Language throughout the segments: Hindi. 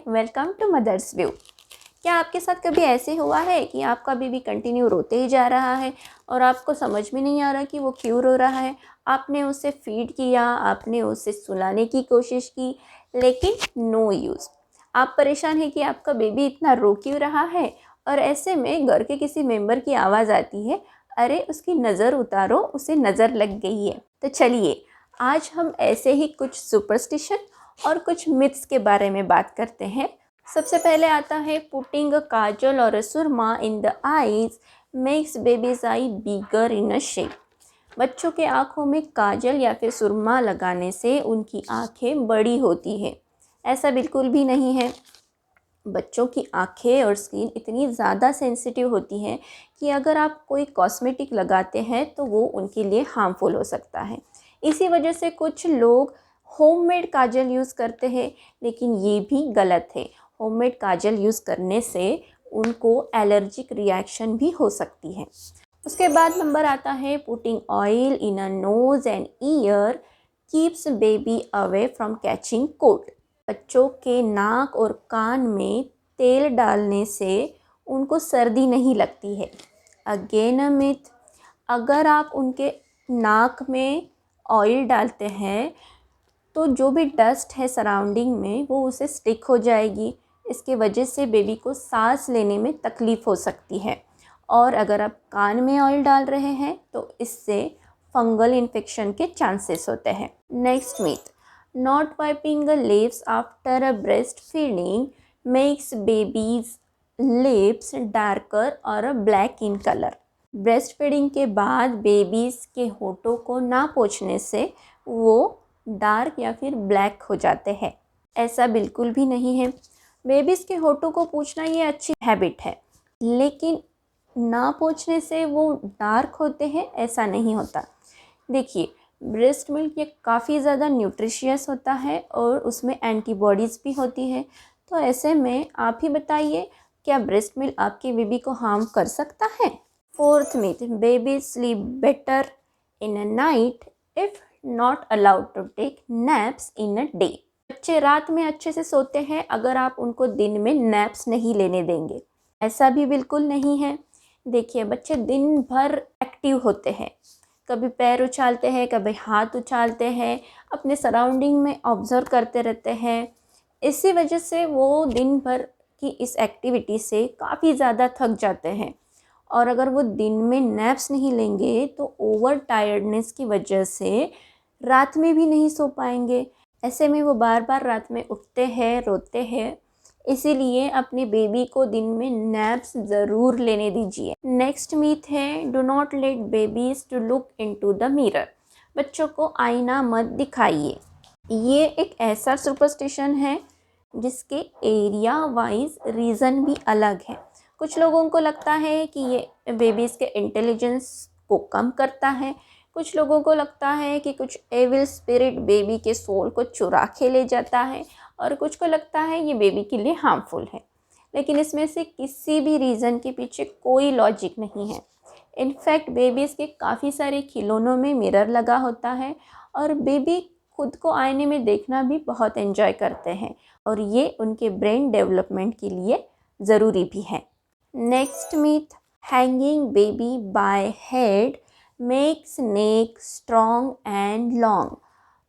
Welcome to mother's view. क्या आपके साथ कभी ऐसे हुआ है कि आपका बेबी कंटिन्यू रोते ही जा रहा है और आपको समझ में नहीं आ रहा कि वो क्यों रो रहा है? आपने उसे फीड किया, आपने उसे सुलाने की कोशिश की, लेकिन नो यूज़। आप परेशान हैं कि आपका बेबी इतना रो क्यों रहा है और ऐसे में घर के किसी मेंबर की आवाज़ आती है, अरे उसकी नज़र उतारो, उसे नज़र लग गई है। तो चलिए आज हम ऐसे ही कुछ सुपरस्टिशन और कुछ मिथ्स के बारे में बात करते हैं। सबसे पहले आता है पुटिंग अ काजल और a surma in the eyes makes babies eye bigger in a shape. बच्चों के आँखों में काजल या फिर सुरमा लगाने से उनकी आँखें बड़ी होती है। ऐसा बिल्कुल भी नहीं है। बच्चों की आँखें और स्किन इतनी ज़्यादा सेंसिटिव होती हैं कि अगर आप कोई कॉस्मेटिक लगाते हैं तो वो उनके लिए हार्मफुल हो सकता है। इसी वजह से कुछ लोग होममेड काजल यूज़ करते हैं, लेकिन ये भी गलत है। होममेड काजल यूज़ करने से उनको एलर्जिक रिएक्शन भी हो सकती है। उसके बाद नंबर आता है putting oil in a nose and ear keeps baby away from catching cold. बच्चों के नाक और कान में तेल डालने से उनको सर्दी नहीं लगती है। Again a myth. अगर आप उनके नाक में ऑयल डालते हैं तो जो भी डस्ट है सराउंडिंग में वो उसे स्टिक हो जाएगी। इसके वजह से बेबी को सांस लेने में तकलीफ़ हो सकती है। और अगर आप कान में ऑयल डाल रहे हैं तो इससे फंगल इन्फेक्शन के चांसेस होते हैं। Next myth, not wiping the lips after a breast feeding makes babies lips darker और black in colour. Breast feeding के बाद बेबीज़ के होठों को ना पोंछने से वो डार्क या फिर ब्लैक हो जाते हैं। ऐसा बिल्कुल भी नहीं है। बेबीज़ के होठों को पोंछना ये अच्छी हैबिट है, लेकिन ना पोंछने से वो डार्क होते हैं ऐसा नहीं होता। देखिए, ब्रेस्ट मिल्क ये काफ़ी ज़्यादा न्यूट्रिशियस होता है और उसमें एंटीबॉडीज़ भी होती है। तो ऐसे में आप ही बताइए, क्या ब्रेस्ट मिल्क आपके बेबी को हार्म कर सकता है? Fourth myth, baby sleep better in a night if not allowed to take naps in a day. बच्चे रात में अच्छे से सोते हैं अगर आप उनको दिन में नैप्स नहीं लेने देंगे। ऐसा भी बिल्कुल नहीं है। देखिए, बच्चे दिन भर एक्टिव होते हैं, कभी पैर उछालते हैं, कभी हाथ उछालते हैं, अपने सराउंडिंग में ऑब्ज़र्व करते रहते हैं। इसी वजह से वो दिन भर की इस एक्टिविटी से काफ़ी ज़्यादा थक जाते हैं और अगर वो दिन में नैप्स नहीं लेंगे तो ओवर टायर्डनेस की वजह से रात में भी नहीं सो पाएंगे। ऐसे में वो बार बार रात में उठते हैं, रोते हैं। इसीलिए अपने बेबी को दिन में नैप्स ज़रूर लेने दीजिए। नेक्स्ट मीथ है, do not let babies to look into the mirror. बच्चों को आईना मत दिखाइए। ये एक ऐसा सुपरस्टिशन है जिसके एरिया वाइज रीज़न भी अलग है। कुछ लोगों को लगता है कि ये बेबीज़ के इंटेलिजेंस को कम करता है। कुछ लोगों को लगता है कि कुछ एविल स्पिरिट बेबी के सोल को चुरा के ले जाता है और कुछ को लगता है ये बेबी के लिए हार्मफुल है। लेकिन इसमें से किसी भी रीज़न के पीछे कोई लॉजिक नहीं है। इनफैक्ट बेबीज़ के काफ़ी सारे खिलौनों में मिरर लगा होता है और बेबी खुद को आईने में देखना भी बहुत एंजॉय करते हैं और ये उनके ब्रेन डेवलपमेंट के लिए ज़रूरी भी है। Next myth, hanging baby bye head makes neck strong and long.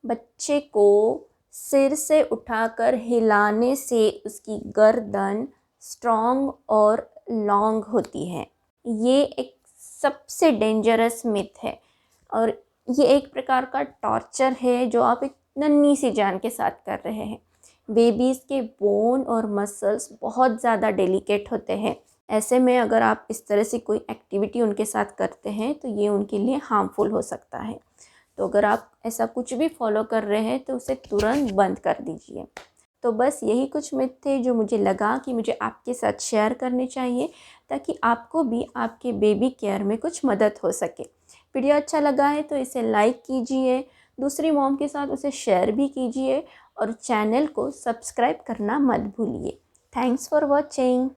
बच्चे को सिर से उठाकर हिलाने से उसकी गर्दन स्ट्रॉन्ग और लॉन्ग होती है। ये एक सबसे डेंजरस मिथ है और ये एक प्रकार का टॉर्चर है जो आप एक नन्ही सी जान के साथ कर रहे हैं। बेबीज़ के बोन और मसल्स बहुत ज़्यादा डेलिकेट होते हैं। ऐसे में अगर आप इस तरह से कोई एक्टिविटी उनके साथ करते हैं तो ये उनके लिए हार्मफुल हो सकता है। तो अगर आप ऐसा कुछ भी फॉलो कर रहे हैं तो उसे तुरंत बंद कर दीजिए। तो बस यही कुछ मिथ थे जो मुझे लगा कि मुझे आपके साथ शेयर करने चाहिए ताकि आपको भी आपके बेबी केयर में कुछ मदद हो सके। वीडियो अच्छा लगा है तो इसे लाइक कीजिए, दूसरी मॉम के साथ उसे शेयर भी कीजिए और चैनल को सब्सक्राइब करना मत भूलिए। Thanks for watching.